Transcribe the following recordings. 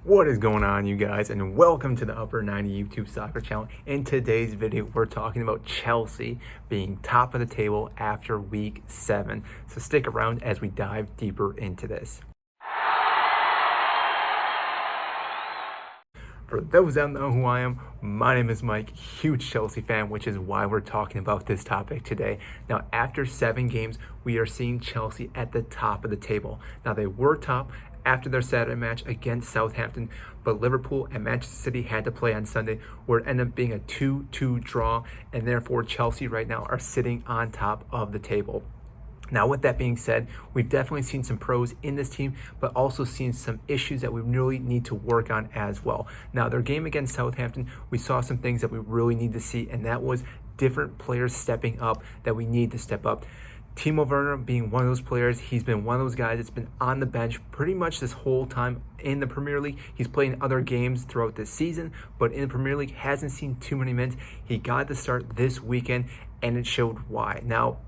What is going on, you guys, and welcome to the Upper 90 YouTube Soccer channel. In today's video, we're talking about Chelsea being top of the table after week 7. So stick around as we dive deeper into this. For those that don't know who I am, my name is Mike, huge Chelsea fan, which is why we're talking about this topic today. Now, after 7 games, we are seeing Chelsea at the top of the table. Now, they were top after their Saturday match against Southampton, but Liverpool and Manchester City had to play on Sunday, where it ended up being a 2-2 draw, and therefore Chelsea right now are sitting on top of the table. Now, with that being said, we've definitely seen some pros in this team, but also seen some issues that we really need to work on as well. Now, their game against Southampton, we saw some things that we really need to see, and that was different players stepping up that we need to step up. Timo Werner being one of those players. He's been one of those guys that's been on the bench pretty much this whole time in the Premier League. He's played in other games throughout this season, but in the Premier League hasn't seen too many minutes. He got the start this weekend, and it showed why. Now,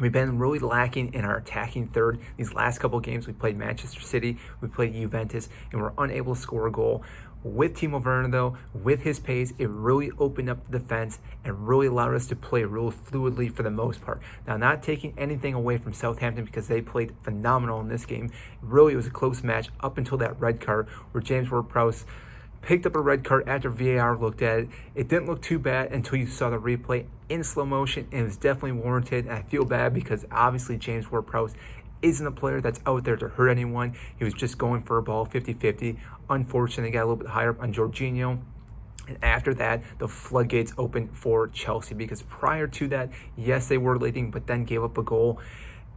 we've been really lacking in our attacking third. These last couple of games, we played Manchester City, we played Juventus, and we're unable to score a goal. With Timo Werner, though, with his pace, it really opened up the defense and really allowed us to play real fluidly for the most part. Now, not taking anything away from Southampton because they played phenomenal in this game. Really, it was a close match up until that red card where James Ward-Prowse picked up a red card after VAR looked at it. It didn't look too bad until you saw the replay in slow motion, and it was definitely warranted. And I feel bad because obviously James Ward-Prowse isn't a player that's out there to hurt anyone. He was just going for a ball 50-50. Unfortunately, got a little bit higher up on Jorginho. And after that, the floodgates opened for Chelsea because prior to that, yes, they were leading, but then gave up a goal.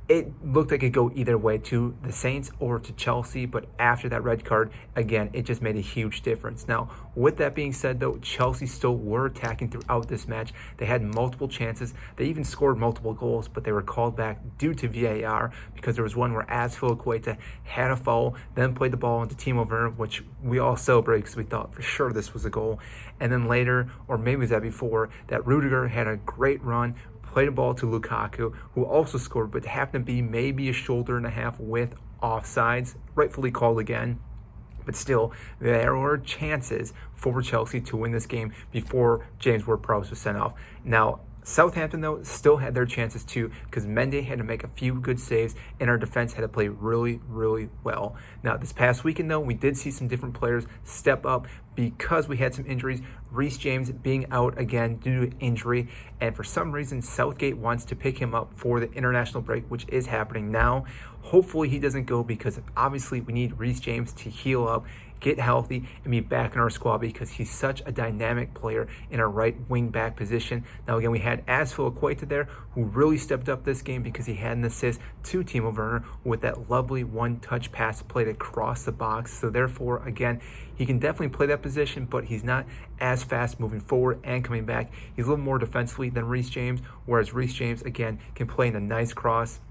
It looked like it could go either way, to the Saints or to Chelsea, but after that red card, again, it just made a huge difference. Now, with that being said, though, Chelsea still were attacking throughout this match. They had multiple chances. They even scored multiple goals, but they were called back due to VAR because there was one where Azpilicueta had a foul, then played the ball into Timo Werner, which we all celebrated because we thought for sure this was a goal. And then later, or maybe it was that before, that Rudiger had a great run, played a ball to Lukaku, who also scored, but happened to be maybe a shoulder and a half with offsides, rightfully called again. But still, there were chances for Chelsea to win this game before James Ward-Prowse was sent off. Now, Southampton, though, still had their chances too because Mendy had to make a few good saves and our defense had to play really, really well. Now, this past weekend, though, we did see some different players step up because we had some injuries. Reece James being out again due to injury, and for some reason, Southgate wants to pick him up for the international break, which is happening now. Hopefully, he doesn't go because obviously we need Reece James to heal up, get healthy, and be back in our squad because he's such a dynamic player in our right wing back position. Now, again, we had Azpilicueta there who really stepped up this game because he had an assist to Timo Werner with that lovely one-touch pass played across the box. So therefore, again, he can definitely play that position, but he's not as fast moving forward and coming back. He's a little more defensively than Reece James, whereas Reece James, again, can play in a nice cross,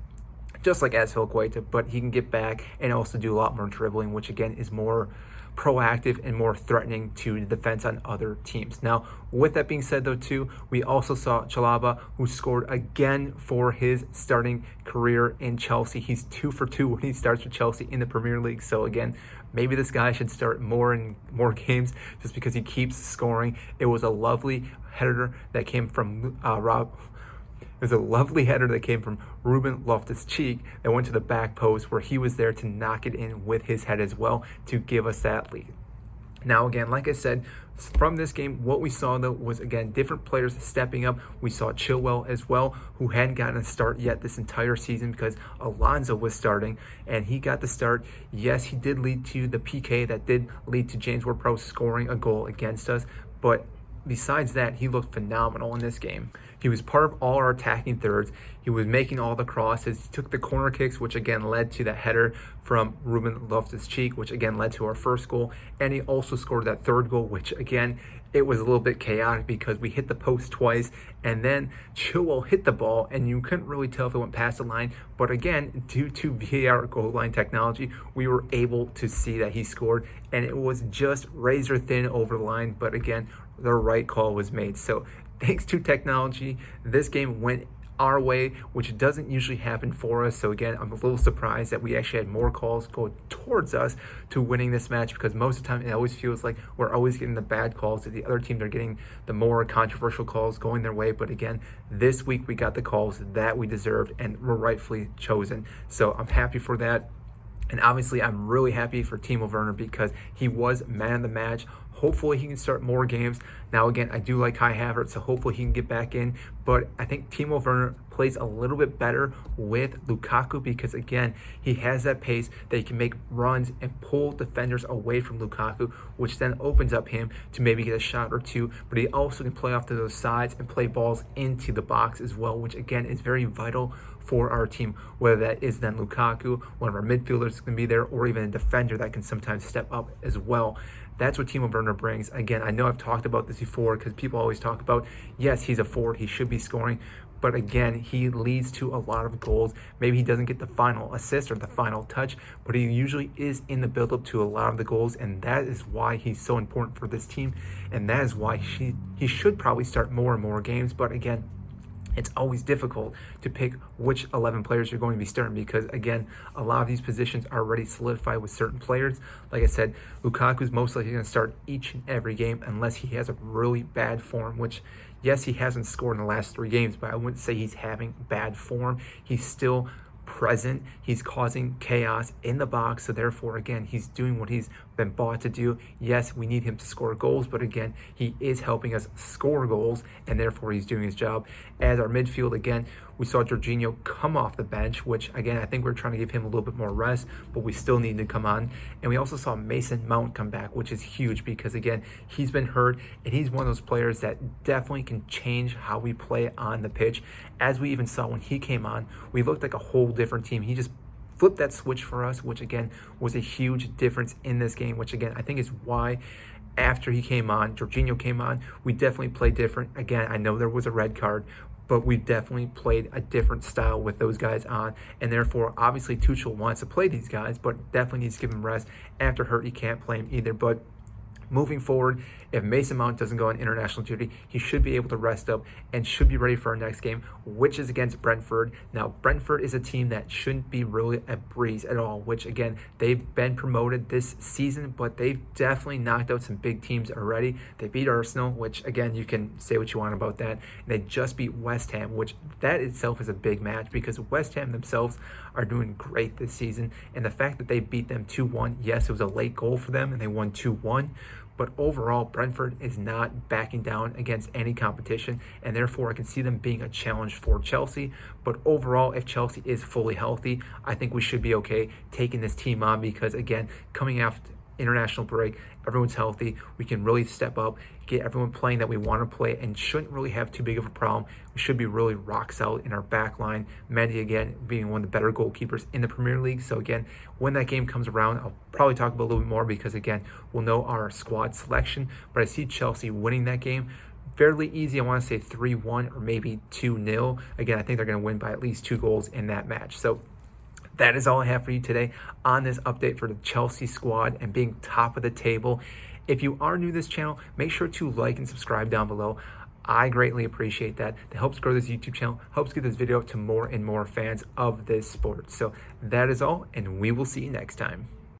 just like Azpilicueta, but he can get back and also do a lot more dribbling, which again is more proactive and more threatening to the defense on other teams. Now, with that being said, though, too, we also saw Chalobah, who scored again for his starting career in Chelsea. He's 2 for 2 when he starts for Chelsea in the Premier League. So again, maybe this guy should start more and more games just because he keeps scoring. It was a lovely header that came from It was a lovely header that came from Ruben Loftus-Cheek that went to the back post where he was there to knock it in with his head as well to give us that lead. Now, again, like I said, from this game, what we saw, though, was, again, different players stepping up. We saw Chilwell as well, who hadn't gotten a start yet this entire season because Alonso was starting, and he got the start. Yes, he did lead to the PK that did lead to James Ward-Prowse scoring a goal against us, but besides that, he looked phenomenal in this game. He was part of all our attacking thirds. He was making all the crosses. He took the corner kicks, which again led to that header from Ruben Loftus-Cheek, which again led to our first goal. And he also scored that third goal, which again, it was a little bit chaotic because we hit the post twice and then Chilwell hit the ball and you couldn't really tell if it went past the line. But again, due to VAR goal line technology, we were able to see that he scored and it was just razor thin over the line. But again, the right call was made. So thanks to technology, this game went our way, which doesn't usually happen for us. So again, I'm a little surprised that we actually had more calls go towards us to winning this match, because most of the time it always feels like we're always getting the bad calls, that the other teams are getting the more controversial calls going their way. But again, this week we got the calls that we deserved and were rightfully chosen. So I'm happy for that. And obviously, I'm really happy for Timo Werner because he was man of the match. Hopefully, he can start more games. Now, again, I do like Kai Havertz, so hopefully he can get back in. But I think Timo Werner plays a little bit better with Lukaku because, again, he has that pace that he can make runs and pull defenders away from Lukaku, which then opens up him to maybe get a shot or two. But he also can play off to those sides and play balls into the box as well, which, again, is very vital for our team, whether that is then Lukaku, one of our midfielders can be there, or even a defender that can sometimes step up as well. That's what Timo Werner brings. Again, I know I've talked about this before because people always talk about, yes, he's a forward, he should be scoring, but again, he leads to a lot of goals. Maybe he doesn't get the final assist or the final touch, but he usually is in the build-up to a lot of the goals, and that is why he's so important for this team, and that is why he should probably start more and more games. But again, it's always difficult to pick which 11 players you're going to be starting because, again, a lot of these positions are already solidified with certain players. Like I said, Lukaku's most likely going to start each and every game unless he has a really bad form, which, yes, he hasn't scored in the last 3 games, but I wouldn't say he's having bad form. He's still present. He's causing chaos in the box. So therefore, again, he's doing what he's been bought to do. Yes, we need him to score goals, but again, he is helping us score goals, and therefore he's doing his job. As our midfield, again, we saw Jorginho come off the bench, which again, I think we're trying to give him a little bit more rest, but we still need to come on. And we also saw Mason Mount come back, which is huge because again, he's been hurt, and he's one of those players that definitely can change how we play on the pitch. As we even saw when he came on, we looked like a whole different team. He just flipped that switch for us, which again was a huge difference in this game, which again I think is why after he came on, Jorginho came on, we definitely played different. Again, I know there was a red card, but we definitely played a different style with those guys on, and therefore obviously Tuchel wants to play these guys, but definitely needs to give them rest. After hurt, he can't play him either. But moving forward, if Mason Mount doesn't go on international duty, he should be able to rest up and should be ready for our next game, which is against Brentford. Now, Brentford is a team that shouldn't be really a breeze at all, which again, they've been promoted this season, but they've definitely knocked out some big teams already. They beat Arsenal, which again, you can say what you want about that. And they just beat West Ham, which that itself is a big match because West Ham themselves are doing great this season. And the fact that they beat them 2-1, yes, it was a late goal for them and they won 2-1. But overall, Brentford is not backing down against any competition, and therefore I can see them being a challenge for Chelsea. But overall, if Chelsea is fully healthy, I think we should be okay taking this team on because, again, coming after international break, everyone's healthy. We can really step up, get everyone playing that we want to play, and shouldn't really have too big of a problem. We should be really rock solid in our back line. Mendy, again, being one of the better goalkeepers in the Premier League. So again, when that game comes around, I'll probably talk about a little bit more because, again, we'll know our squad selection. But I see Chelsea winning that game fairly easy. I want to say 3-1 or maybe 2-0. Again, I think they're going to win by at least 2 goals in that match. So that is all I have for you today on this update for the Chelsea squad and being top of the table. If you are new to this channel, make sure to like and subscribe down below. I greatly appreciate that. That helps grow this YouTube channel, helps get this video to more and more fans of this sport. So that is all, and we will see you next time.